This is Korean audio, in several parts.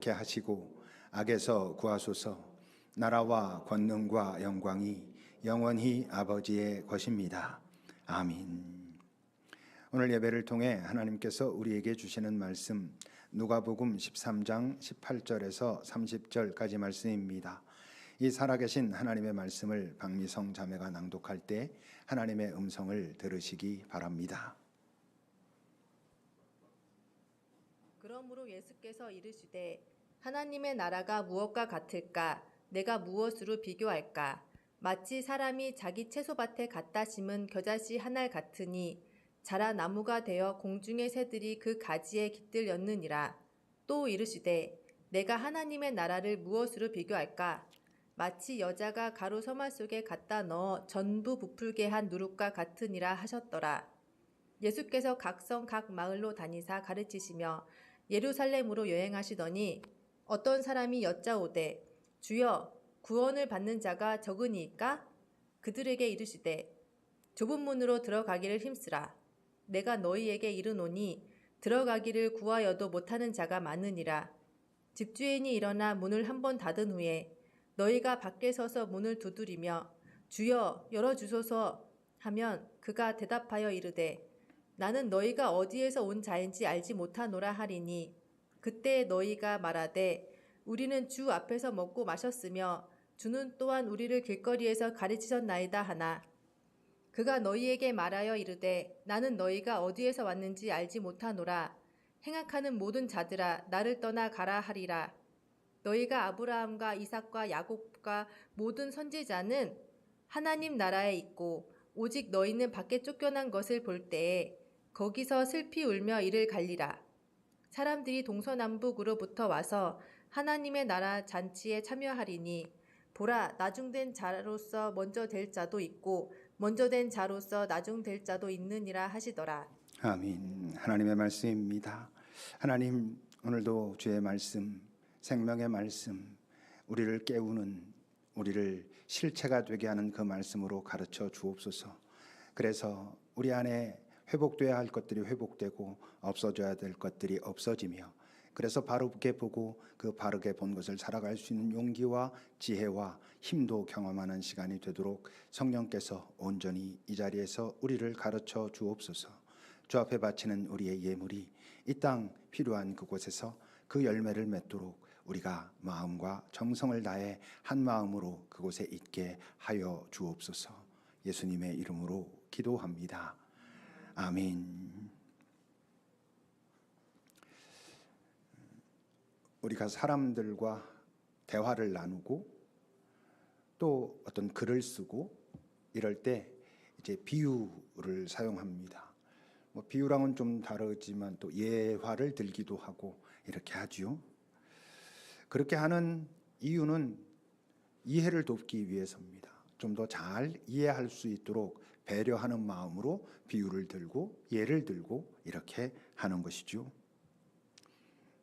게 하시고 악에서 구하소서. 나라와 권능과 영광이 영원히 아버지의 것입니다. 아멘. 오늘 예배를 통해 하나님께서 우리에게 주시는 말씀 누가복음 13장 18절에서 30절까지 말씀입니다. 이 살아계신 하나님의 말씀을 박미성 자매가 낭독할 때 하나님의 음성을 들으시기 바랍니다. 그러므로 예수께서 이르시되 하나님의 나라가 무엇과 같을까? 내가 무엇으로 비교할까? 마치 사람이 자기 채소밭에 갖다 심은 겨자씨 한 알 같으니 자라 나무가 되어 공중의 새들이 그 가지에 깃들였느니라. 또 이르시되 내가 하나님의 나라를 무엇으로 비교할까? 마치 여자가 가루 서말 속에 갖다 넣어 전부 부풀게 한 누룩과 같으니라 하셨더라. 예수께서 각 성 각 마을로 다니사 가르치시며 예루살렘으로 여행하시더니 어떤 사람이 여짜오되 주여 구원을 받는 자가 적으니이까? 그들에게 이르시되 좁은 문으로 들어가기를 힘쓰라. 내가 너희에게 이르노니 들어가기를 구하여도 못하는 자가 많으니라. 집주인이 일어나 문을 한 번 닫은 후에 너희가 밖에 서서 문을 두드리며 주여 열어주소서 하면 그가 대답하여 이르되 나는 너희가 어디에서 온 자인지 알지 못하노라 하리니 그때 너희가 말하되 우리는 주 앞에서 먹고 마셨으며 주는 또한 우리를 길거리에서 가르치셨나이다 하나 그가 너희에게 말하여 이르되 나는 너희가 어디에서 왔는지 알지 못하노라. 행악하는 모든 자들아 나를 떠나 가라 하리라. 너희가 아브라함과 이삭과 야곱과 모든 선지자는 하나님 나라에 있고 오직 너희는 밖에 쫓겨난 것을 볼 때에 거기서 슬피 울며 이를 갈리라. 사람들이 동서남북으로부터 와서 하나님의 나라 잔치에 참여하리니 보라 나중된 자로서 먼저 될 자도 있고 먼저 된 자로서 나중될 자도 있느니라 하시더라. 아멘. 하나님의 말씀입니다. 하나님, 오늘도 주의 말씀, 생명의 말씀, 우리를 깨우는, 우리를 실체가 되게 하는 그 말씀으로 가르쳐 주옵소서. 그래서 우리 안에 회복돼야 할 것들이 회복되고 없어져야 될 것들이 없어지며, 그래서 바르게 보고 그 바르게 본 것을 살아갈 수 있는 용기와 지혜와 힘도 경험하는 시간이 되도록 성령께서 온전히 이 자리에서 우리를 가르쳐 주옵소서. 주 앞에 바치는 우리의 예물이 이 땅 필요한 그곳에서 그 열매를 맺도록 우리가 마음과 정성을 다해 한 마음으로 그곳에 있게 하여 주옵소서. 예수님의 이름으로 기도합니다. 아멘. 우리가 사람들과 대화를 나누고 또 어떤 글을 쓰고 이럴 때 이제 비유를 사용합니다. 비유랑은 좀 다르지만 또 예화를 들기도 하고 이렇게 하지요. 그렇게 하는 이유는 이해를 돕기 위해서입니다. 좀 더 잘 이해할 수 있도록 배려하는 마음으로 비유를 들고 예를 들고 이렇게 하는 것이죠.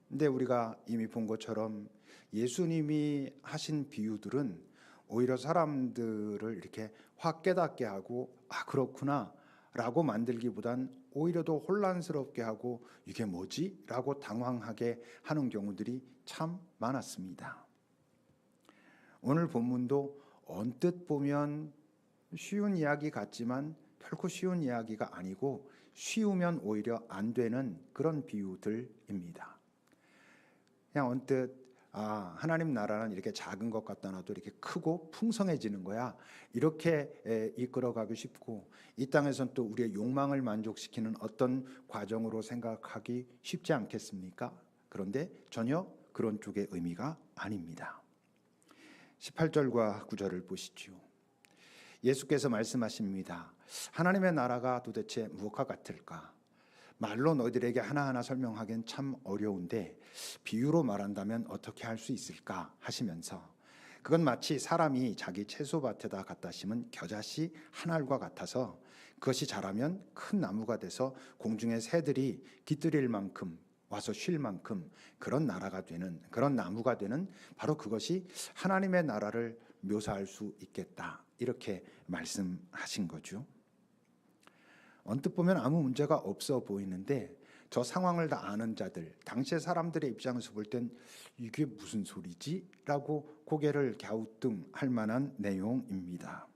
근데 우리가 이미 본 것처럼 예수님이 하신 비유들은 오히려 사람들을 이렇게 확 깨닫게 하고 그렇구나 라고 만들기보단 오히려 더 혼란스럽게 하고 이게 뭐지? 라고 당황하게 하는 경우들이 참 많았습니다. 오늘 본문도 언뜻 보면 쉬운 이야기 같지만 결코 쉬운 이야기가 아니고 쉬우면 오히려 안 되는 그런 비유들입니다. 그냥 언뜻 하나님 나라는 이렇게 작은 것 같다 놔도 이렇게 크고 풍성해지는 거야. 이렇게 이끌어가고 싶고 이 땅에선 또 우리의 욕망을 만족시키는 어떤 과정으로 생각하기 쉽지 않겠습니까? 그런데 전혀 그런 쪽의 의미가 아닙니다. 18절과 9절을 보시죠. 예수께서 말씀하십니다. 하나님의 나라가 도대체 무엇과 같을까? 말로 너희들에게 하나하나 설명하기엔 참 어려운데 비유로 말한다면 어떻게 할 수 있을까 하시면서 그건 마치 사람이 자기 채소밭에다 갖다 심은 겨자씨 한 알과 같아서 그것이 자라면 큰 나무가 돼서 공중의 새들이 깃들일 만큼 와서 쉴 만큼 그런 나라가 되는, 그런 나무가 되는 바로 그것이 하나님의 나라를 묘사할 수 있겠다, 이렇게 말씀하신 거죠. 언뜻 보면 아무 문제가 없어 보이는데 저 상황을 다 아는 자들, 당시의 사람들의 입장에서 볼 땐 이게 무슨 소리지? 라고 고개를 갸우뚱할 만한 내용입니다.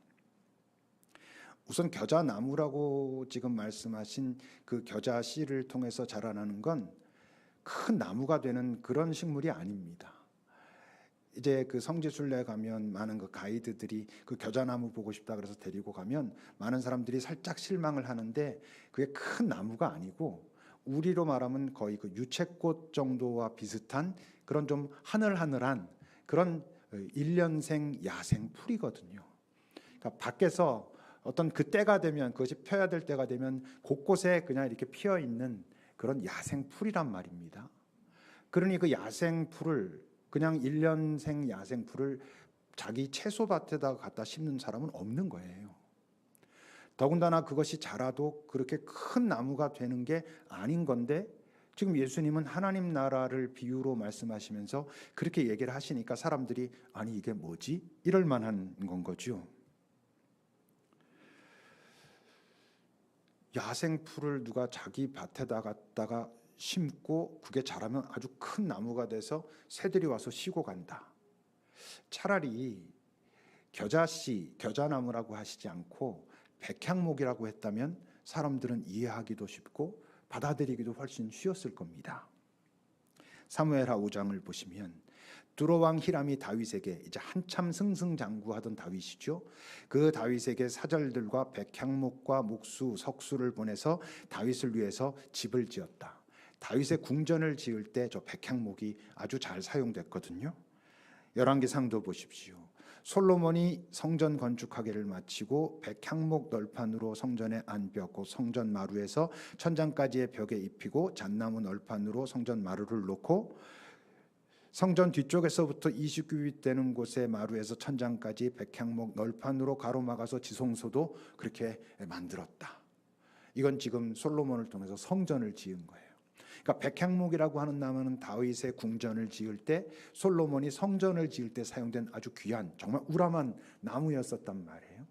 우선 겨자나무라고 지금 말씀하신 그 겨자 씨를 통해서 자라나는 건 큰 나무가 되는 그런 식물이 아닙니다. 이제 그 성지순례 가면 많은 그 가이드들이 그 겨자나무 보고 싶다 그래서 데리고 가면 많은 사람들이 살짝 실망을 하는데, 그게 큰 나무가 아니고 우리로 말하면 거의 그 유채꽃 정도와 비슷한 그런 좀 하늘하늘한 그런 일년생 야생 풀이거든요. 그러니까 밖에서 어떤 그 때가 되면, 그것이 펴야 될 때가 되면 곳곳에 그냥 이렇게 피어 있는 그런 야생 풀이란 말입니다. 그러니 그 야생 풀을, 그냥 일년생 야생 풀을 자기 채소밭에다 갖다 심는 사람은 없는 거예요. 더군다나 그것이 자라도 그렇게 큰 나무가 되는 게 아닌 건데, 지금 예수님은 하나님 나라를 비유로 말씀하시면서 그렇게 얘기를 하시니까 사람들이 아니 이게 뭐지? 이럴 만한 건 거죠. 야생 풀을 누가 자기 밭에다 갖다가 심고 그게 자라면 아주 큰 나무가 돼서 새들이 와서 쉬고 간다. 차라리 겨자씨, 겨자나무라고 하시지 않고 백향목이라고 했다면 사람들은 이해하기도 쉽고 받아들이기도 훨씬 쉬웠을 겁니다. 사무엘하 5장을 보시면 두로왕 히람이 다윗에게, 이제 한참 승승장구하던 다윗이죠. 그 다윗에게 사절들과 백향목과 목수, 석수를 보내서 다윗을 위해서 집을 지었다. 다윗의 궁전을 지을 때 저 백향목이 아주 잘 사용됐거든요. 열왕기상도 보십시오. 솔로몬이 성전 건축하기를 마치고 백향목 널판으로 성전의 안벽, 곧 성전 마루에서 천장까지의 벽에 입히고 잣나무 널판으로 성전 마루를 놓고 성전 뒤쪽에서부터 29윗 되는 곳의 마루에서 천장까지 백향목 널판으로 가로막아서 지성소도 그렇게 만들었다. 이건 지금 솔로몬을 통해서 성전을 지은 거예요. 그러니까 백향목이라고 하는 나무는 다윗의 궁전을 지을 때, 솔로몬이 성전을 지을 때 사용된 아주 귀한, 정말 우람한 나무였었단 말이에요.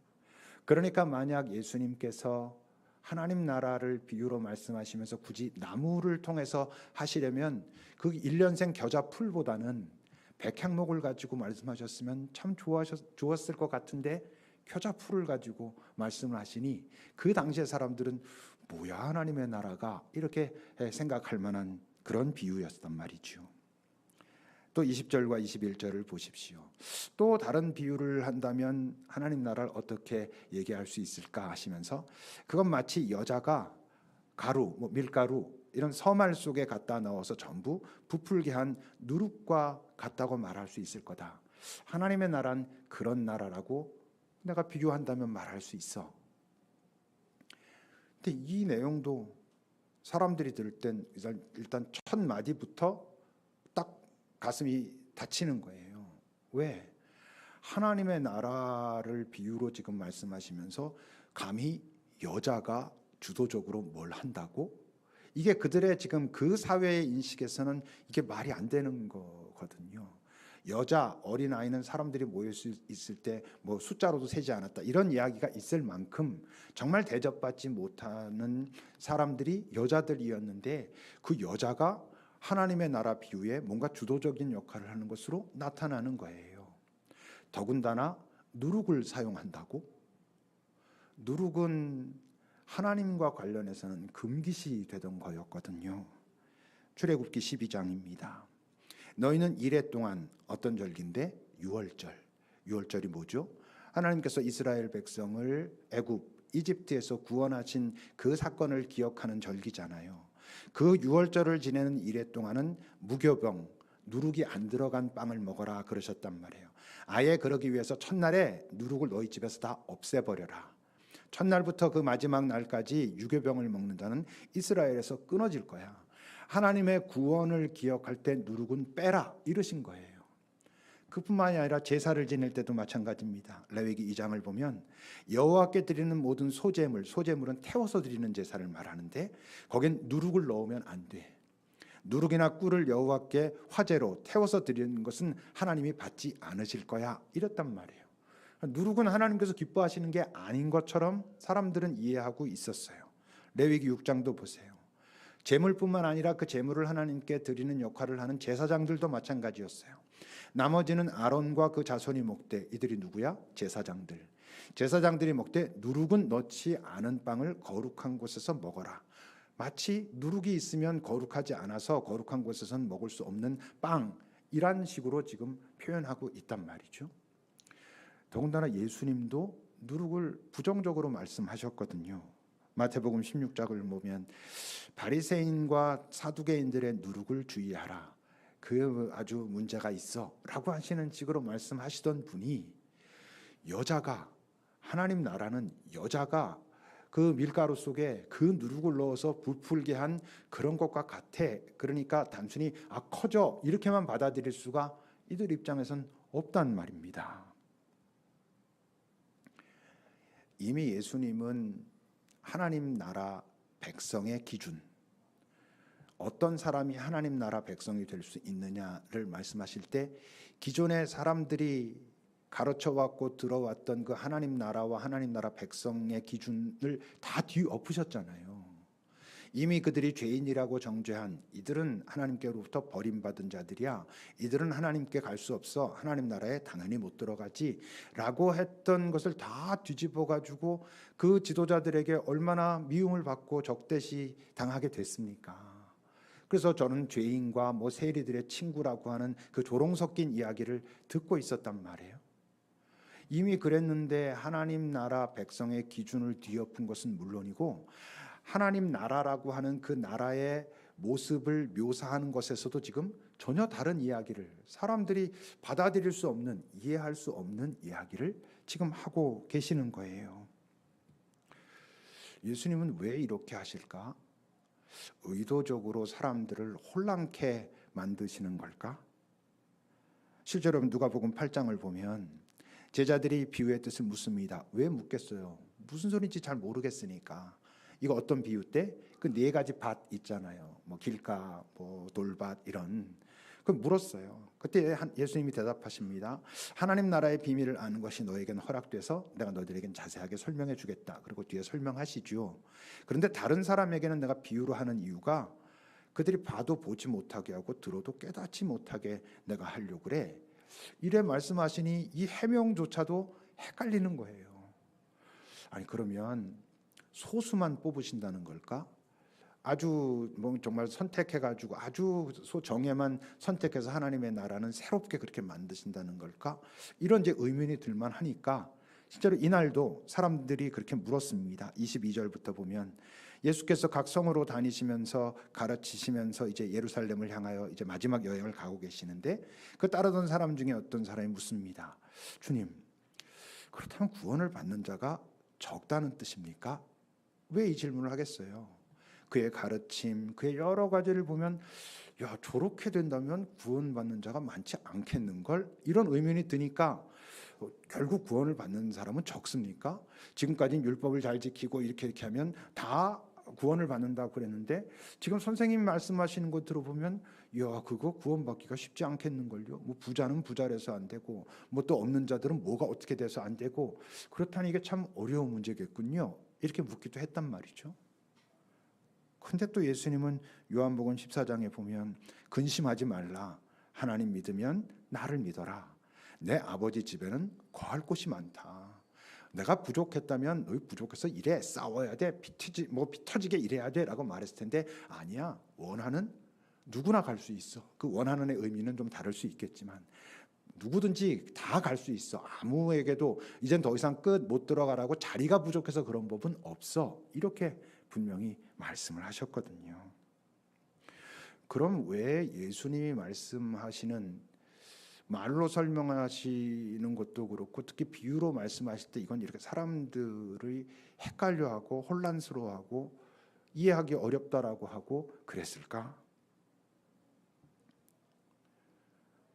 그러니까 만약 예수님께서 하나님 나라를 비유로 말씀하시면서 굳이 나무를 통해서 하시려면 그 일년생 겨자 풀보다는 백향목을 가지고 말씀하셨으면 참 좋았을 것 같은데 겨자 풀을 가지고 말씀을 하시니 그 당시의 사람들은 뭐야 하나님의 나라가, 이렇게 생각할 만한 그런 비유였단 말이죠. 또 20절과 21절을 보십시오. 또 다른 비유를 한다면 하나님 나라를 어떻게 얘기할 수 있을까 하시면서, 그건 마치 여자가 가루, 밀가루 이런 서말 속에 갖다 넣어서 전부 부풀게 한 누룩과 같다고 말할 수 있을 거다. 하나님의 나라는 그런 나라라고 내가 비교한다면 말할 수 있어. 근데 이 내용도 사람들이 들을 땐 일단 첫 마디부터 딱 가슴이 다치는 거예요. 왜? 하나님의 나라를 비유로 지금 말씀하시면서 감히 여자가 주도적으로 뭘 한다고? 이게 그들의 지금 그 사회의 인식에서는 이게 말이 안 되는 거거든요. 여자, 어린아이는 사람들이 모여 있을 때 뭐 숫자로도 세지 않았다, 이런 이야기가 있을 만큼 정말 대접받지 못하는 사람들이 여자들이었는데, 그 여자가 하나님의 나라 비유에 뭔가 주도적인 역할을 하는 것으로 나타나는 거예요. 더군다나 누룩을 사용한다고? 누룩은 하나님과 관련해서는 금기시 되던 거였거든요. 출애굽기 12장입니다. 너희는 이레 동안, 어떤 절기인데? 유월절. 유월절이 뭐죠? 하나님께서 이스라엘 백성을 애굽, 이집트에서 구원하신 그 사건을 기억하는 절기잖아요. 그 유월절을 지내는 이레 동안은 무교병, 누룩이 안 들어간 빵을 먹어라 그러셨단 말이에요. 아예 그러기 위해서 첫날에 누룩을 너희 집에서 다 없애버려라. 첫날부터 그 마지막 날까지 유교병을 먹는다는 이스라엘에서 끊어질 거야. 하나님의 구원을 기억할 때 누룩은 빼라 이러신 거예요. 그뿐만이 아니라 제사를 지낼 때도 마찬가지입니다. 레위기 2장을 보면 여호와께 드리는 모든 소제물, 소제물은 태워서 드리는 제사를 말하는데 거긴 누룩을 넣으면 안 돼. 누룩이나 꿀을 여호와께 화제로 태워서 드리는 것은 하나님이 받지 않으실 거야 이랬단 말이에요. 누룩은 하나님께서 기뻐하시는 게 아닌 것처럼 사람들은 이해하고 있었어요. 레위기 6장도 보세요. 제물뿐만 아니라 그 제물을 하나님께 드리는 역할을 하는 제사장들도 마찬가지였어요. 나머지는 아론과 그 자손이 먹되, 이들이 누구야? 제사장들. 제사장들이 먹되 누룩은 넣지 않은 빵을 거룩한 곳에서 먹어라. 마치 누룩이 있으면 거룩하지 않아서 거룩한 곳에서는 먹을 수 없는 빵이란 식으로 지금 표현하고 있단 말이죠. 더군다나 예수님도 누룩을 부정적으로 말씀하셨거든요. 마태복음 16장을 보면 바리새인과 사두개인들의 누룩을 주의하라. 그 아주 문제가 있어 라고 하시는 식으로 말씀하시던 분이, 여자가, 하나님 나라는 여자가 그 밀가루 속에 그 누룩을 넣어서 부풀게 한 그런 것과 같아. 그러니까 단순히 커져 이렇게만 받아들일 수가 이들 입장에선 없단 말입니다. 이미 예수님은 하나님 나라 백성의 기준, 어떤 사람이 하나님 나라 백성이 될 수 있느냐를 말씀하실 때 기존의 사람들이 가르쳐왔고 들어왔던 그 하나님 나라와 하나님 나라 백성의 기준을 다 뒤엎으셨잖아요. 이미 그들이 죄인이라고 정죄한 이들은 하나님께로부터 버림받은 자들이야. 이들은 하나님께 갈 수 없어. 하나님 나라에 당연히 못 들어가지 라고 했던 것을 다 뒤집어 가지고 그 지도자들에게 얼마나 미움을 받고 적대시 당하게 됐습니까? 그래서 저는 죄인과 세리들의 친구라고 하는 그 조롱 섞인 이야기를 듣고 있었단 말이에요. 이미 그랬는데 하나님 나라 백성의 기준을 뒤엎은 것은 물론이고, 하나님 나라라고 하는 그 나라의 모습을 묘사하는 것에서도 지금 전혀 다른 이야기를, 사람들이 받아들일 수 없는, 이해할 수 없는 이야기를 지금 하고 계시는 거예요. 예수님은 왜 이렇게 하실까? 의도적으로 사람들을 혼란케 만드시는 걸까? 실제로 누가복음 8장을 보면 제자들이 비유의 뜻을 묻습니다. 왜 묻겠어요? 무슨 소리인지 잘 모르겠으니까. 이거 어떤 비유 때? 그 네 가지 밭 있잖아요. 길가, 돌밭 이런. 그 물었어요. 그때 예수님이 대답하십니다. 하나님 나라의 비밀을 아는 것이 너에게는 허락돼서 내가 너희들에게는 자세하게 설명해 주겠다. 그리고 뒤에 설명하시죠. 그런데 다른 사람에게는 내가 비유로 하는 이유가 그들이 봐도 보지 못하게 하고 들어도 깨닫지 못하게 내가 하려고 그래. 이래 말씀하시니 이 해명조차도 헷갈리는 거예요. 아니 그러면 소수만 뽑으신다는 걸까? 아주 정말 선택해가지고 아주 소정예만 선택해서 하나님의 나라는 새롭게 그렇게 만드신다는 걸까? 이런 이제 의문이 들만 하니까 실제로 이날도 사람들이 그렇게 물었습니다. 22절부터 보면 예수께서 각 성으로 다니시면서 가르치시면서 이제 예루살렘을 향하여 이제 마지막 여행을 가고 계시는데 그 따르던 사람 중에 어떤 사람이 묻습니다. 주님, 그렇다면 구원을 받는 자가 적다는 뜻입니까? 왜 이 질문을 하겠어요? 그의 가르침, 그의 여러 가지를 보면 야 저렇게 된다면 구원받는 자가 많지 않겠는걸? 이런 의문이 드니까 결국 구원을 받는 사람은 적습니까? 지금까지는 율법을 잘 지키고 이렇게 하면 다 구원을 받는다고 그랬는데 지금 선생님이 말씀하시는 거 들어보면 야 그거 구원받기가 쉽지 않겠는걸요? 부자는 부자라서 안 되고 또 없는 자들은 뭐가 어떻게 돼서 안 되고 그렇다니 이게 참 어려운 문제겠군요. 이렇게 묻기도 했단 말이죠. 근데 또 예수님은 요한복음 14장에 보면 근심하지 말라. 하나님 믿으면 나를 믿어라. 내 아버지 집에는 거할 곳이 많다. 내가 부족했다면 너희 부족해서 이래 싸워야 돼. 피 터지게 일해야 돼 라고 말했을 텐데 아니야. 원하는 누구나 갈 수 있어. 그 원하는의 의미는 좀 다를 수 있겠지만 누구든지 다 갈 수 있어. 아무에게도 이젠 더 이상 끝 못 들어가라고 자리가 부족해서 그런 법은 없어. 이렇게 분명히 말씀을 하셨거든요. 그럼 왜 예수님이 말씀하시는 말로 설명하시는 것도 그렇고 특히 비유로 말씀하실 때 이건 이렇게 사람들이 헷갈려하고 혼란스러워하고 이해하기 어렵다라고 하고 그랬을까?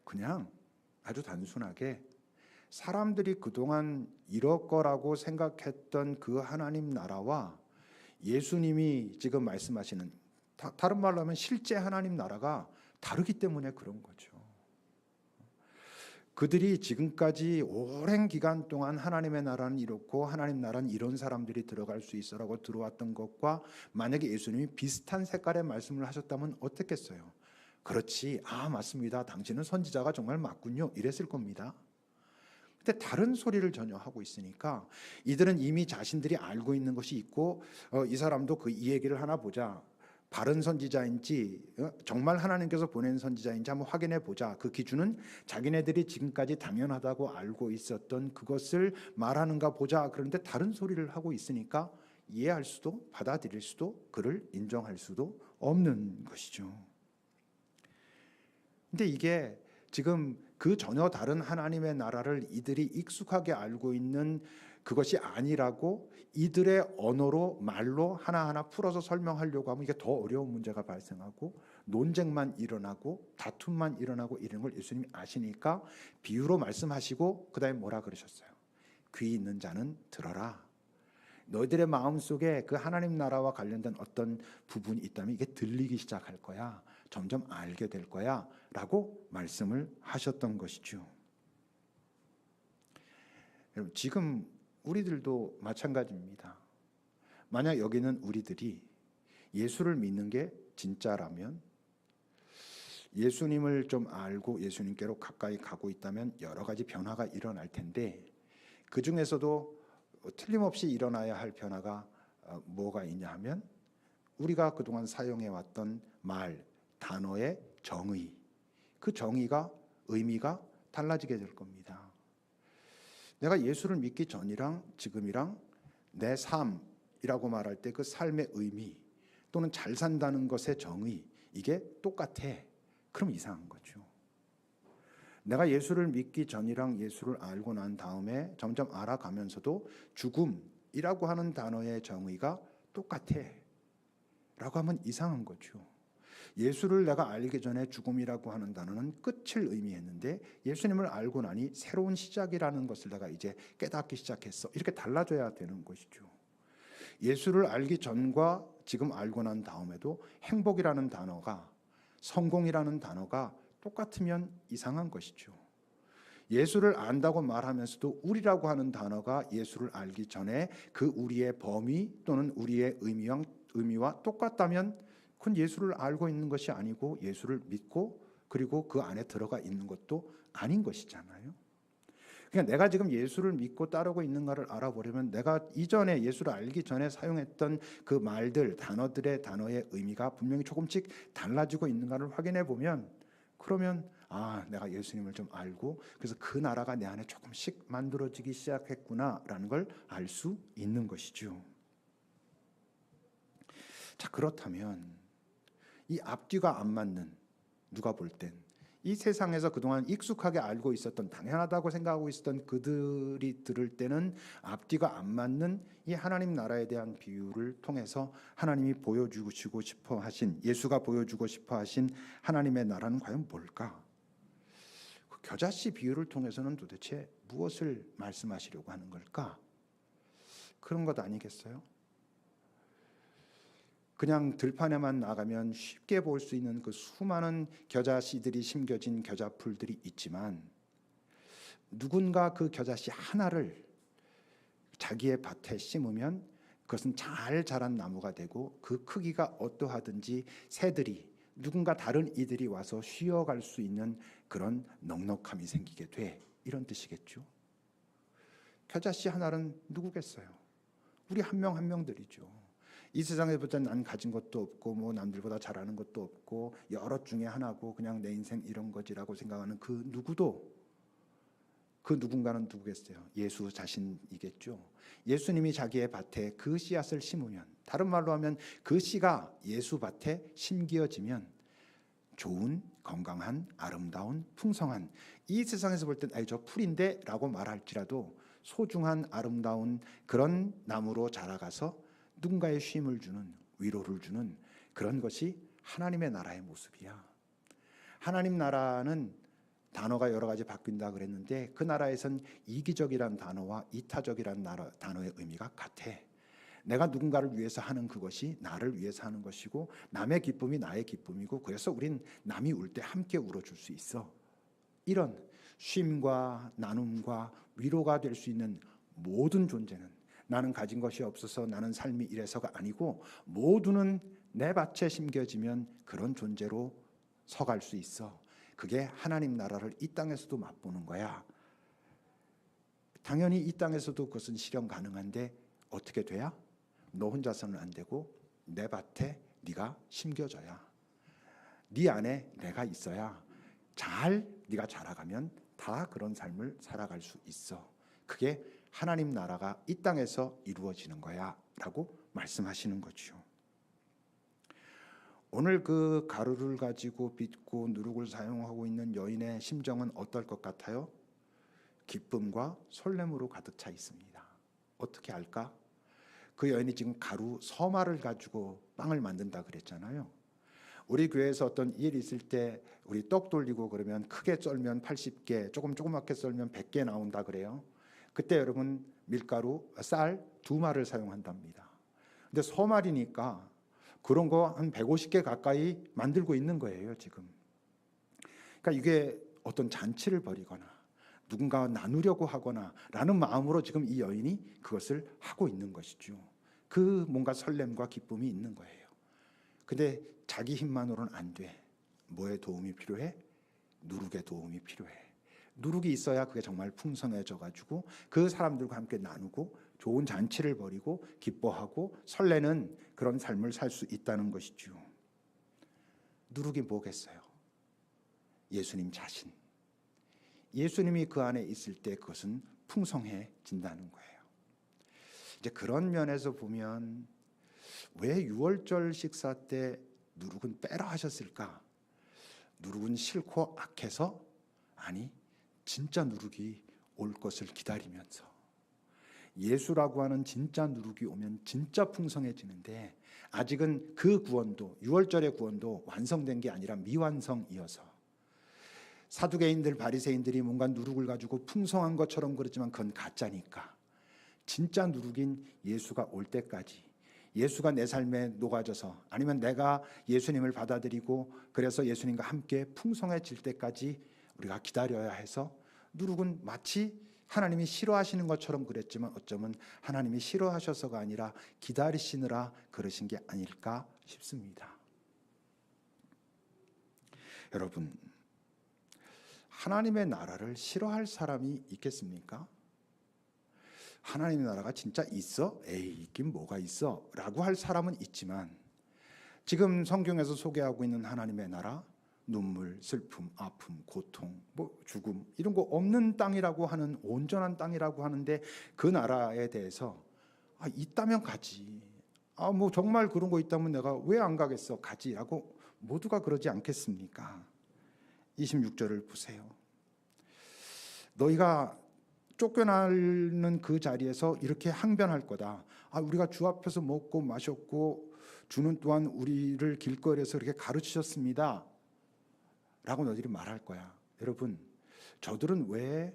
그냥 아주 단순하게 사람들이 그동안 이럴 거라고 생각했던 그 하나님 나라와 예수님이 지금 말씀하시는 다른 말로 하면 실제 하나님 나라가 다르기 때문에 그런 거죠. 그들이 지금까지 오랜 기간 동안 하나님의 나라는 이렇고 하나님 나라는 이런 사람들이 들어갈 수 있어라고 들어왔던 것과 만약에 예수님이 비슷한 색깔의 말씀을 하셨다면 어떻겠어요? 그렇지, 맞습니다. 당신은 선지자가 정말 맞군요. 이랬을 겁니다. 근데 다른 소리를 전혀 하고 있으니까 이들은 이미 자신들이 알고 있는 것이 있고 이 사람도 이 얘기를 하나 보자. 바른 선지자인지 정말 하나님께서 보낸 선지자인지 한번 확인해 보자. 그 기준은 자기네들이 지금까지 당연하다고 알고 있었던 그것을 말하는가 보자. 그런데 다른 소리를 하고 있으니까 이해할 수도 받아들일 수도 그를 인정할 수도 없는 것이죠. 근데 이게 지금 그 전혀 다른 하나님의 나라를 이들이 익숙하게 알고 있는 그것이 아니라고 이들의 언어로 말로 하나하나 풀어서 설명하려고 하면 이게 더 어려운 문제가 발생하고 논쟁만 일어나고 다툼만 일어나고 이런 걸 예수님이 아시니까 비유로 말씀하시고 그다음에 뭐라 그러셨어요? 귀 있는 자는 들어라. 너희들의 마음속에 그 하나님 나라와 관련된 어떤 부분이 있다면 이게 들리기 시작할 거야. 점점 알게 될 거야 라고 말씀을 하셨던 것이죠. 여러분, 지금 우리들도 마찬가지입니다. 만약 여기는 우리들이 예수를 믿는 게 진짜라면, 예수님을 좀 알고 예수님께로 가까이 가고 있다면 여러 가지 변화가 일어날 텐데, 그 중에서도 틀림없이 일어나야 할 변화가 뭐가 있냐 하면 우리가 그동안 사용해왔던 말, 단어의 정의, 그 정의가 의미가 달라지게 될 겁니다. 내가 예수를 믿기 전이랑 지금이랑 내 삶이라고 말할 때 그 삶의 의미 또는 잘 산다는 것의 정의 이게 똑같아. 그럼 이상한 거죠. 내가 예수를 믿기 전이랑 예수를 알고 난 다음에 점점 알아가면서도 죽음이라고 하는 단어의 정의가 똑같아 라고 하면 이상한 거죠. 예수를 내가 알기 전에 죽음이라고 하는 단어는 끝을 의미했는데 예수님을 알고 나니 새로운 시작이라는 것을 내가 이제 깨닫기 시작했어. 이렇게 달라져야 되는 것이죠. 예수를 알기 전과 지금 알고 난 다음에도 행복이라는 단어가, 성공이라는 단어가 똑같으면 이상한 것이죠. 예수를 안다고 말하면서도 우리라고 하는 단어가 예수를 알기 전에 그 우리의 범위 또는 우리의 의미와 똑같다면 그건 예수를 알고 있는 것이 아니고 예수를 믿고 그리고 그 안에 들어가 있는 것도 아닌 것이잖아요. 그러니까 내가 지금 예수를 믿고 따르고 있는가를 알아보려면 내가 이전에 예수를 알기 전에 사용했던 그 말들, 단어의 의미가 분명히 조금씩 달라지고 있는가를 확인해 보면, 그러면 내가 예수님을 좀 알고 그래서 그 나라가 내 안에 조금씩 만들어지기 시작했구나라는 걸 알 수 있는 것이죠. 자, 그렇다면 이 앞뒤가 안 맞는, 누가 볼 땐 이 세상에서 그동안 익숙하게 알고 있었던, 당연하다고 생각하고 있었던 그들이 들을 때는 앞뒤가 안 맞는 이 하나님 나라에 대한 비유를 통해서 하나님이 보여주고 싶어 하신, 예수가 보여주고 싶어 하신 하나님의 나라는 과연 뭘까? 그 겨자씨 비유를 통해서는 도대체 무엇을 말씀하시려고 하는 걸까? 그런 것 아니겠어요? 그냥 들판에만 나가면 쉽게 볼 수 있는 그 수많은 겨자씨들이 심겨진 겨자풀들이 있지만 누군가 그 겨자씨 하나를 자기의 밭에 심으면 그것은 잘 자란 나무가 되고 그 크기가 어떠하든지 새들이, 누군가 다른 이들이 와서 쉬어갈 수 있는 그런 넉넉함이 생기게 돼. 이런 뜻이겠죠. 겨자씨 하나는 누구겠어요? 우리 한 명 한 명들이죠. 이 세상에부터 난 가진 것도 없고 뭐 남들보다 잘하는 것도 없고 여럿 중에 하나고 그냥 내 인생 이런 거지라고 생각하는 그 누구도, 그 누군가는 누구겠어요? 예수 자신이겠죠. 예수님이 자기의 밭에 그 씨앗을 심으면, 다른 말로 하면 그 씨가 예수 밭에 심기어지면 좋은, 건강한, 아름다운, 풍성한, 이 세상에서 볼 땐 저 풀인데 라고 말할지라도 소중한, 아름다운 그런 나무로 자라가서 누군가의 쉼을 주는, 위로를 주는 그런 것이 하나님의 나라의 모습이야. 하나님 나라는 단어가 여러 가지 바뀐다 그랬는데 그 나라에선 이기적이란 단어와 이타적이란 단어의 의미가 같아. 내가 누군가를 위해서 하는 그것이 나를 위해서 하는 것이고 남의 기쁨이 나의 기쁨이고 그래서 우린 남이 울 때 함께 울어줄 수 있어. 이런 쉼과 나눔과 위로가 될 수 있는 모든 존재는 나는 가진 것이 없어서 나는 삶이 이래서가 아니고 모두는 내 밭에 심겨지면 그런 존재로 서갈 수 있어. 그게 하나님 나라를 이 땅에서도 맛보는 거야. 당연히 이 땅에서도 그것은 실현 가능한데 어떻게 돼야? 너 혼자서는 안 되고 내 밭에 네가 심겨져야, 네 안에 내가 있어야 네가 자라가면 다 그런 삶을 살아갈 수 있어. 그게 하나님 나라가 이 땅에서 이루어지는 거야 라고 말씀하시는 거죠. 오늘 그 가루를 가지고 빚고 누룩을 사용하고 있는 여인의 심정은 어떨 것 같아요? 기쁨과 설렘으로 가득 차 있습니다. 어떻게 알까? 그 여인이 지금 가루 서마를 가지고 빵을 만든다 그랬잖아요. 우리 교회에서 어떤 일이 있을 때 우리 떡 돌리고 그러면 크게 썰면 80개, 조그맣게 썰면 100개 나온다 그래요. 그때 여러분 밀가루, 쌀 2마를 사용한답니다. 근데 서말이니까 그런 거 한 150개 가까이 만들고 있는 거예요, 지금. 그러니까 이게 어떤 잔치를 벌이거나 누군가와 나누려고 하거나 라는 마음으로 지금 이 여인이 그것을 하고 있는 것이죠. 그 뭔가 설렘과 기쁨이 있는 거예요. 근데 자기 힘만으로는 안 돼. 뭐에 도움이 필요해? 누룩의 도움이 필요해. 누룩이 있어야 그게 정말 풍성해져 가지고 그 사람들과 함께 나누고 좋은 잔치를 벌이고 기뻐하고 설레는 그런 삶을 살 수 있다는 것이죠. 누룩이 뭐겠어요? 예수님 자신. 예수님이 그 안에 있을 때 그것은 풍성해진다는 거예요. 이제 그런 면에서 보면 왜 유월절 식사 때 누룩은 빼라 하셨을까? 누룩은 싫고 악해서? 아니, 진짜 누룩이 올 것을 기다리면서 예수라고 하는 진짜 누룩이 오면 진짜 풍성해지는데 아직은 그 구원도, 유월절의 구원도 완성된 게 아니라 미완성이어서 사두개인들, 바리새인들이 뭔가 누룩을 가지고 풍성한 것처럼 그렇지만 그건 가짜니까 진짜 누룩인 예수가 올 때까지, 예수가 내 삶에 녹아져서 아니면 내가 예수님을 받아들이고 그래서 예수님과 함께 풍성해질 때까지 우리가 기다려야 해서 누룩은 마치 하나님이 싫어하시는 것처럼 그랬지만 어쩌면 하나님이 싫어하셔서가 아니라 기다리시느라 그러신 게 아닐까 싶습니다. 여러분, 하나님의 나라를 싫어할 사람이 있겠습니까? 하나님의 나라가 진짜 있어? 에이, 있긴 뭐가 있어? 라고 할 사람은 있지만 지금 성경에서 소개하고 있는 하나님의 나라, 눈물, 슬픔, 아픔, 고통, 죽음 이런 거 없는 땅이라고 하는 온전한 땅이라고 하는데 그 나라에 대해서 있다면 가지. 정말 그런 거 있다면 내가 왜 안 가겠어? 가지라고 모두가 그러지 않겠습니까? 26절을 보세요. 너희가 쫓겨나는 그 자리에서 이렇게 항변할 거다. 우리가 주 앞에서 먹고 마셨고 주는 또한 우리를 길거리에서 이렇게 가르치셨습니다. 라고 너희들이 말할 거야. 여러분, 저들은 왜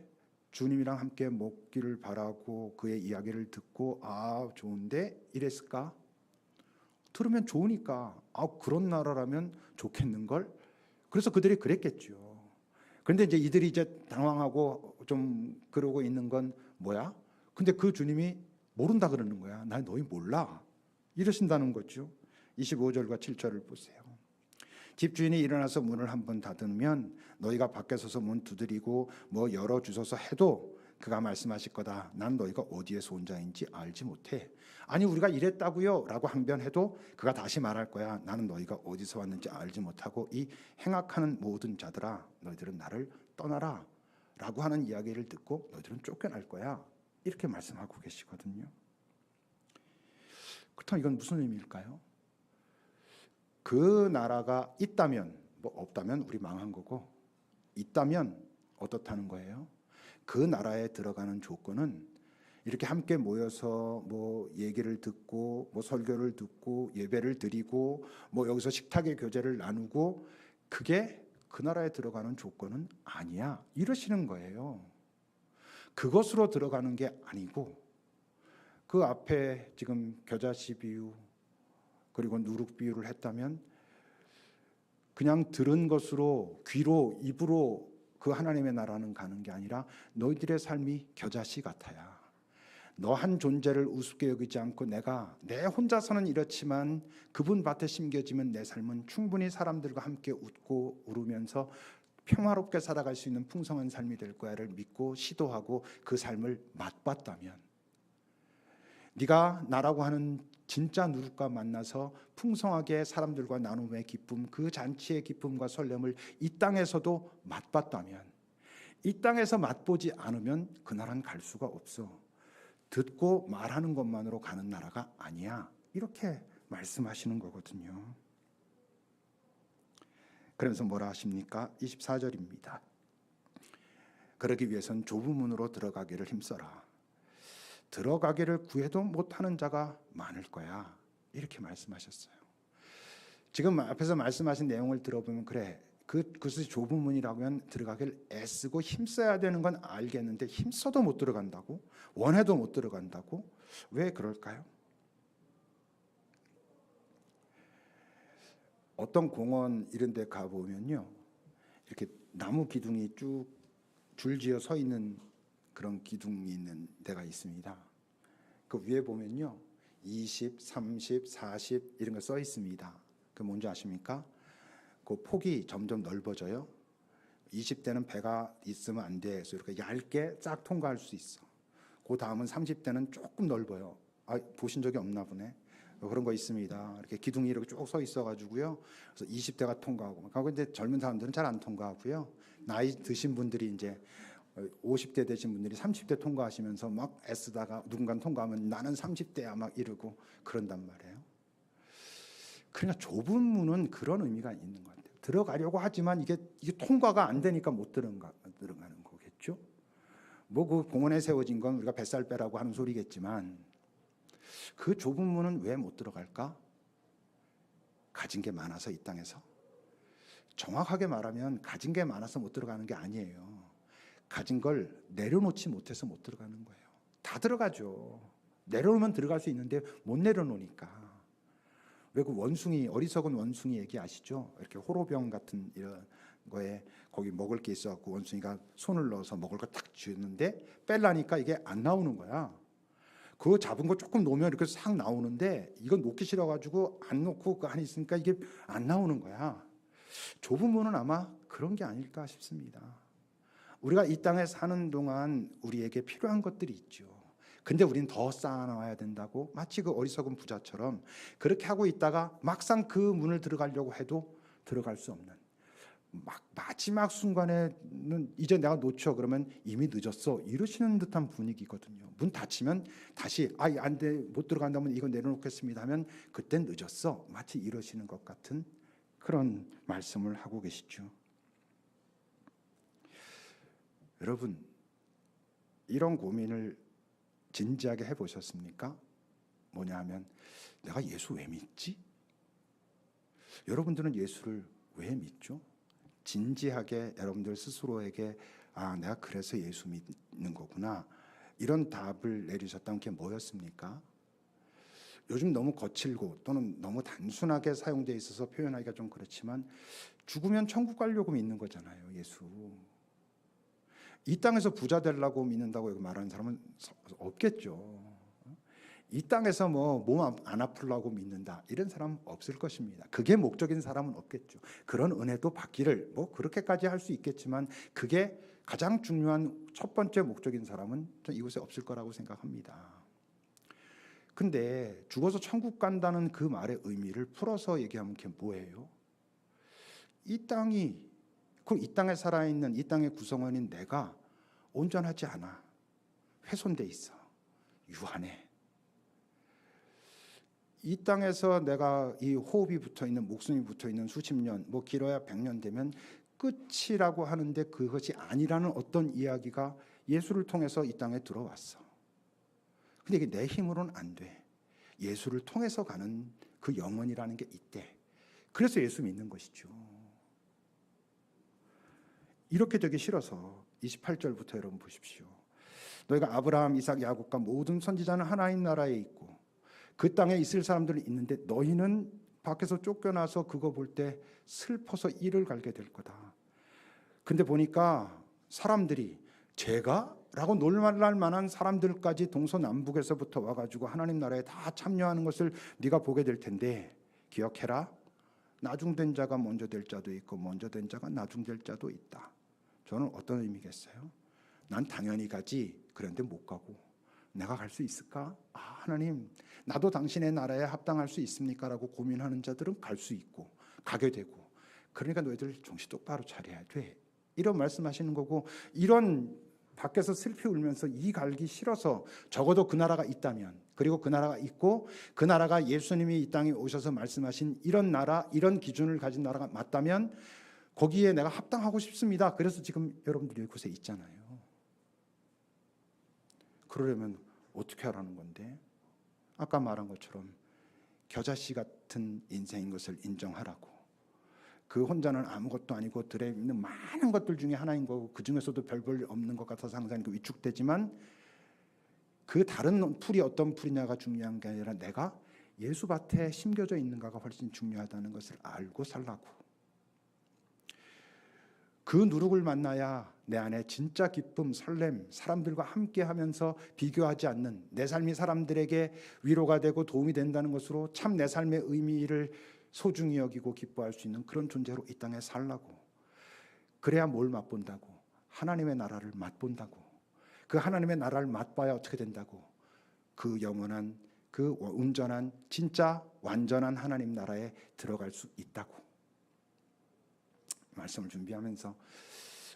주님이랑 함께 먹기를 바라고 그의 이야기를 듣고 좋은데 이랬을까? 들으면 좋으니까 그런 나라라면 좋겠는걸? 그래서 그들이 그랬겠죠. 그런데 이들이 이제 당황하고 좀 그러고 있는 건 뭐야? 근데 그 주님이 모른다 그러는 거야. 난 너희 몰라. 이러신다는 거죠. 25절과 7절을 보세요. 집주인이 일어나서 문을 한번 닫으면 너희가 밖에 서서 문 두드리고 열어주소서 해도 그가 말씀하실 거다. 난 너희가 어디에서 온 자인지 알지 못해. 아니 우리가 이랬다고요 라고 항변해도 그가 다시 말할 거야. 나는 너희가 어디서 왔는지 알지 못하고 이 행악하는 모든 자들아 너희들은 나를 떠나라 라고 하는 이야기를 듣고 너희들은 쫓겨날 거야. 이렇게 말씀하고 계시거든요. 그렇다면 이건 무슨 의미일까요? 그 나라가 있다면, 없다면 우리 망한 거고, 있다면 어떻다는 거예요? 그 나라에 들어가는 조건은 이렇게 함께 모여서 얘기를 듣고 설교를 듣고 예배를 드리고 여기서 식탁의 교제를 나누고 그게 그 나라에 들어가는 조건은 아니야. 이러시는 거예요. 그것으로 들어가는 게 아니고 그 앞에 지금 겨자씨 비유 그리고 누룩 비유를 했다면 그냥 들은 것으로 귀로 입으로 그 하나님의 나라는 가는 게 아니라 너희들의 삶이 겨자씨 같아야. 너 한 존재를 우습게 여기지 않고 내가 내 혼자서는 이렇지만 그분 밭에 심겨지면 내 삶은 충분히 사람들과 함께 웃고 울으면서 평화롭게 살아갈 수 있는 풍성한 삶이 될 거야를 믿고 시도하고 그 삶을 맛봤다면, 네가 나라고 하는 진짜 누룩과 만나서 풍성하게 사람들과 나눔의 기쁨, 그 잔치의 기쁨과 설렘을 이 땅에서도 맛봤다면, 이 땅에서 맛보지 않으면 그 나라는 갈 수가 없어. 듣고 말하는 것만으로 가는 나라가 아니야. 이렇게 말씀하시는 거거든요. 그러면서 뭐라 하십니까? 24절입니다. 그러기 위해선 좁은 문으로 들어가기를 힘써라. 들어가기를 구해도 못하는 자가 많을 거야. 이렇게 말씀하셨어요. 지금 앞에서 말씀하신 내용을 들어보면 그래, 그것이 좁은 문이라고 하면 들어가기를 애쓰고 힘써야 되는 건 알겠는데 힘써도 못 들어간다고? 원해도 못 들어간다고? 왜 그럴까요? 어떤 공원 이런 데 가보면요, 이렇게 나무 기둥이 쭉 줄지어 서 있는 그런 기둥이 있는 데가 있습니다. 그 위에 보면요 20, 30, 40 이런 거 써 있습니다. 그 뭔지 아십니까? 그 폭이 점점 넓어져요. 20대는 배가 있으면 안 돼. 그래서 이렇게 얇게 쫙 통과할 수 있어. 그 다음은 30대는 조금 넓어요. 보신 적이 없나 보네. 그런 거 있습니다. 이렇게 기둥이 이렇게 쭉 서 있어가지고요. 그래서 20대가 통과하고. 근데 젊은 사람들은 잘 안 통과하고요. 나이 드신 분들이 이제 50대 되신 분들이 30대 통과하시면서 막 애쓰다가 누군가는 통과하면 나는 30대야 막 이러고 그런단 말이에요. 그러니까 좁은 문은 그런 의미가 있는 것 같아요. 들어가려고 하지만 이게 통과가 안 되니까 못 들어가는 거겠죠. 뭐 그 공원에 세워진 건 우리가 뱃살 빼라고 하는 소리겠지만 그 좁은 문은 왜 못 들어갈까? 가진 게 많아서 이 땅에서. 정확하게 말하면 가진 게 많아서 못 들어가는 게 아니에요. 가진 걸 내려놓지 못해서 못 들어가는 거예요. 다 들어가죠. 내려놓으면 들어갈 수 있는데 못 내려놓으니까. 왜 그 원숭이, 어리석은 원숭이 얘기 아시죠? 이렇게 호로병 같은 이런 거에 거기 먹을 게 있어갖고 원숭이가 손을 넣어서 먹을 거 딱 쥐었는데 빼려니까 이게 안 나오는 거야. 그거 잡은 거 조금 놓으면 이렇게 싹 나오는데 이건 놓기 싫어가지고 안 놓고 그 안에 있으니까 이게 안 나오는 거야. 좁은 문은 아마 그런 게 아닐까 싶습니다. 우리가 이 땅에 사는 동안 우리에게 필요한 것들이 있죠. 근데 우리는 더 쌓아놔야 된다고 마치 그 어리석은 부자처럼 그렇게 하고 있다가 막상 그 문을 들어가려고 해도 들어갈 수 없는, 막 마지막 순간에는 이제 내가 놓쳐 그러면 이미 늦었어 이러시는 듯한 분위기거든요. 문 닫히면 다시 안 돼, 못 들어간다면 이거 내려놓겠습니다 하면 그땐 늦었어, 마치 이러시는 것 같은 그런 말씀을 하고 계시죠. 여러분, 이런 고민을 진지하게 해보셨습니까? 뭐냐 하면 내가 예수 왜 믿지? 여러분들은 예수를 왜 믿죠? 진지하게 여러분들 스스로에게 내가 그래서 예수 믿는 거구나 이런 답을 내리셨다는 게 뭐였습니까? 요즘 너무 거칠고 또는 너무 단순하게 사용되어 있어서 표현하기가 좀 그렇지만 죽으면 천국 가려고 믿는 거잖아요. 예수. 이 땅에서 부자 되려고 믿는다고 말하는 사람은 없겠죠. 이 땅에서 뭐 몸 안 아프려고 믿는다 이런 사람은 없을 것입니다. 그게 목적인 사람은 없겠죠. 그런 은혜도 받기를 뭐 그렇게까지 할 수 있겠지만 그게 가장 중요한 첫 번째 목적인 사람은 이곳에 없을 거라고 생각합니다. 근데 죽어서 천국 간다는 그 말의 의미를 풀어서 얘기하면 그게 뭐예요? 이 땅이, 그럼 이 땅에 살아있는 이 땅의 구성원인 내가 온전하지 않아. 훼손돼 있어. 유한해. 이 땅에서 내가 이 호흡이 붙어있는, 목숨이 붙어있는 수십 년, 뭐 길어야 100년 되면 끝이라고 하는데 그것이 아니라는 어떤 이야기가 예수를 통해서 이 땅에 들어왔어. 근데 이게 내 힘으로는 안 돼. 예수를 통해서 가는 그 영원이라는 게 있대. 그래서 예수 믿는 것이죠. 이렇게 되기 싫어서 28절부터 여러분 보십시오. 너희가 아브라함, 이삭, 야곱과 모든 선지자는 하나님 나라에 있고 그 땅에 있을 사람들이 있는데 너희는 밖에서 쫓겨나서 그거 볼 때 슬퍼서 이를 갈게 될 거다. 근데 보니까 사람들이 제가? 라고 놀랄 만한 사람들까지 동서남북에서부터 와가지고 하나님 나라에 다 참여하는 것을 네가 보게 될 텐데 기억해라. 나중된 자가 먼저 될 자도 있고 먼저 된 자가 나중될 자도 있다. 저는 어떤 의미겠어요? 난 당연히 가지. 그런데 못 가고 내가 갈 수 있을까? 하나님 나도 당신의 나라에 합당할 수 있습니까? 라고 고민하는 자들은 갈 수 있고 가게 되고, 그러니까 너희들 정신 똑바로 차려야 돼. 이런 말씀하시는 거고, 이런 밖에서 슬피 울면서 이 갈기 싫어서 적어도 그 나라가 있다면, 그리고 그 나라가 있고 그 나라가 예수님이 이 땅에 오셔서 말씀하신 이런 나라, 이런 기준을 가진 나라가 맞다면 거기에 내가 합당하고 싶습니다. 그래서 지금 여러분들이 이곳에 있잖아요. 그러려면 어떻게 하라는 건데? 아까 말한 것처럼 겨자씨 같은 인생인 것을 인정하라고. 그 혼자는 아무것도 아니고 들에 있는 많은 것들 중에 하나인 거고, 그 중에서도 별 볼 없는 것 같아서 항상 위축되지만 그 다른 풀이 어떤 풀이냐가 중요한 게 아니라 내가 예수밭에 심겨져 있는가가 훨씬 중요하다는 것을 알고 살라고. 그 누룩을 만나야 내 안에 진짜 기쁨, 설렘, 사람들과 함께하면서 비교하지 않는 내 삶이 사람들에게 위로가 되고 도움이 된다는 것으로 참 내 삶의 의미를 소중히 여기고 기뻐할 수 있는 그런 존재로 이 땅에 살라고. 그래야 뭘 맛본다고? 하나님의 나라를 맛본다고. 그 하나님의 나라를 맛봐야 어떻게 된다고? 그 영원한, 그 온전한, 진짜 완전한 하나님 나라에 들어갈 수 있다고. 말씀을 준비하면서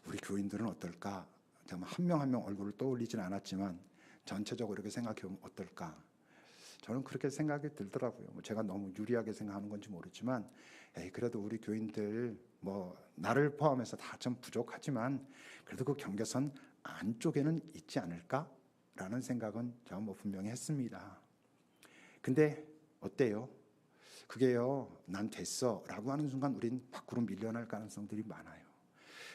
우리 교인들은 어떨까? 정말 한 명 한 명 얼굴을 떠올리진 않았지만 전체적으로 이렇게 생각해보면 어떨까? 저는 그렇게 생각이 들더라고요. 제가 너무 유리하게 생각하는 건지 모르지만, 그래도 우리 교인들 나를 포함해서 다 좀 부족하지만 그래도 그 경계선 안쪽에는 있지 않을까라는 생각은 저는 분명히 했습니다. 근데 어때요? 그게요, 난 됐어라고 하는 순간 우린 밖으로 밀려날 가능성들이 많아요.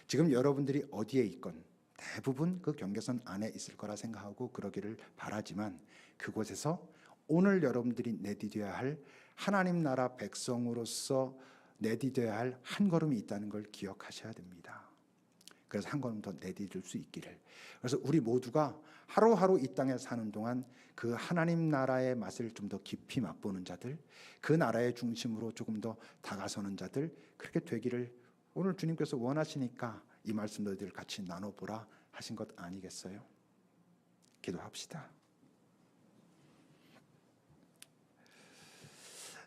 지금 여러분들이 어디에 있건 대부분 그 경계선 안에 있을 거라 생각하고 그러기를 바라지만, 그곳에서 오늘 여러분들이 내디뎌야 할 하나님 나라 백성으로서 내디뎌야 할 한 걸음이 있다는 걸 기억하셔야 됩니다. 그래서 한 걸음 더 내디딜 수 있기를. 그래서 우리 모두가 하루하루 이 땅에 사는 동안 그 하나님 나라의 맛을 좀 더 깊이 맛보는 자들, 그 나라의 중심으로 조금 더 다가서는 자들, 그렇게 되기를 오늘 주님께서 원하시니까 이 말씀 너희들 같이 나눠보라 하신 것 아니겠어요? 기도합시다.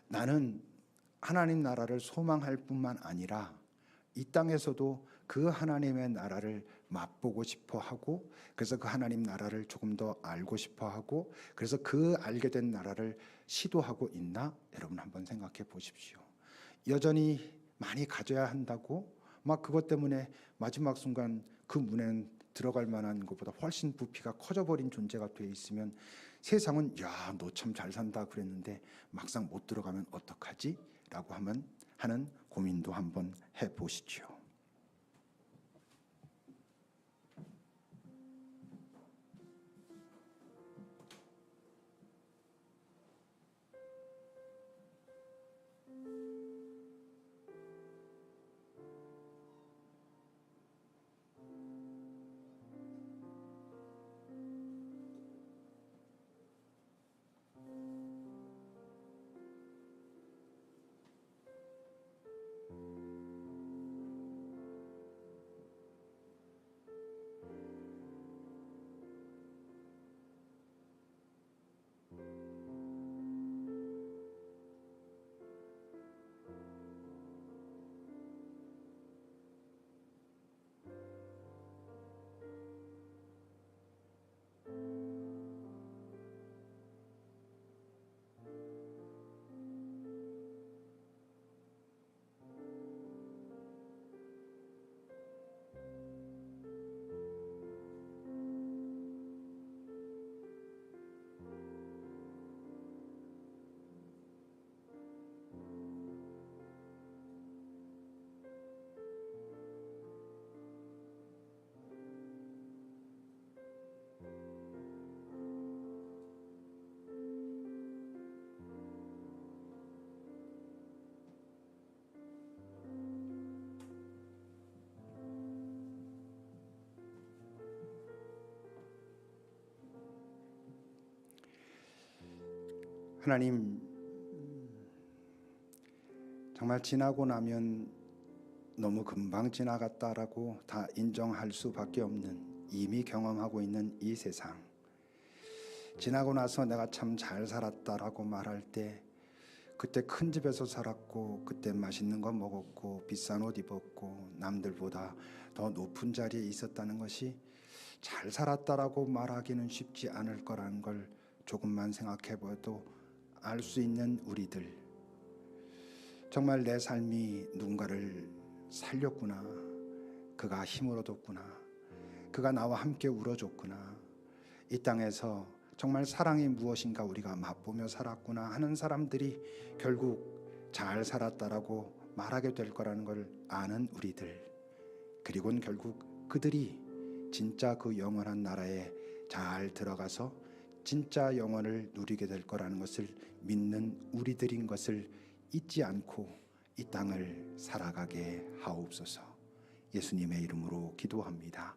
나는 하나님 나라를 소망할 뿐만 아니라 이 땅에서도 그 하나님의 나라를 맛보고 싶어 하고, 그래서 그 하나님 나라를 조금 더 알고 싶어 하고, 그래서 그 알게 된 나라를 시도하고 있나? 여러분 한번 생각해 보십시오. 여전히 많이 가져야 한다고 그것 때문에 마지막 순간 그 문에는 들어갈 만한 것보다 훨씬 부피가 커져버린 존재가 돼 있으면 세상은 야, 너 참 잘 산다 그랬는데 막상 못 들어가면 어떡하지? 라고 하는 고민도 한번 해보시죠. 하나님, 정말 지나고 나면 너무 금방 지나갔다라고 다 인정할 수밖에 없는, 이미 경험하고 있는 이 세상, 지나고 나서 내가 참 잘 살았다라고 말할 때 그때 큰 집에서 살았고, 그때 맛있는 거 먹었고, 비싼 옷 입었고, 남들보다 더 높은 자리에 있었다는 것이 잘 살았다라고 말하기는 쉽지 않을 거라는 걸 조금만 생각해봐도 알 수 있는 우리들, 정말 내 삶이 누군가를 살렸구나, 그가 힘을 얻었구나, 그가 나와 함께 울어줬구나, 이 땅에서 정말 사랑이 무엇인가 우리가 맛보며 살았구나 하는 사람들이 결국 잘 살았다라고 말하게 될 거라는 걸 아는 우리들, 그리고는 결국 그들이 진짜 그 영원한 나라에 잘 들어가서 진짜 영원을 누리게 될 거라는 것을 믿는 우리들인 것을 잊지 않고 이 땅을 살아가게 하옵소서. 예수님의 이름으로 기도합니다.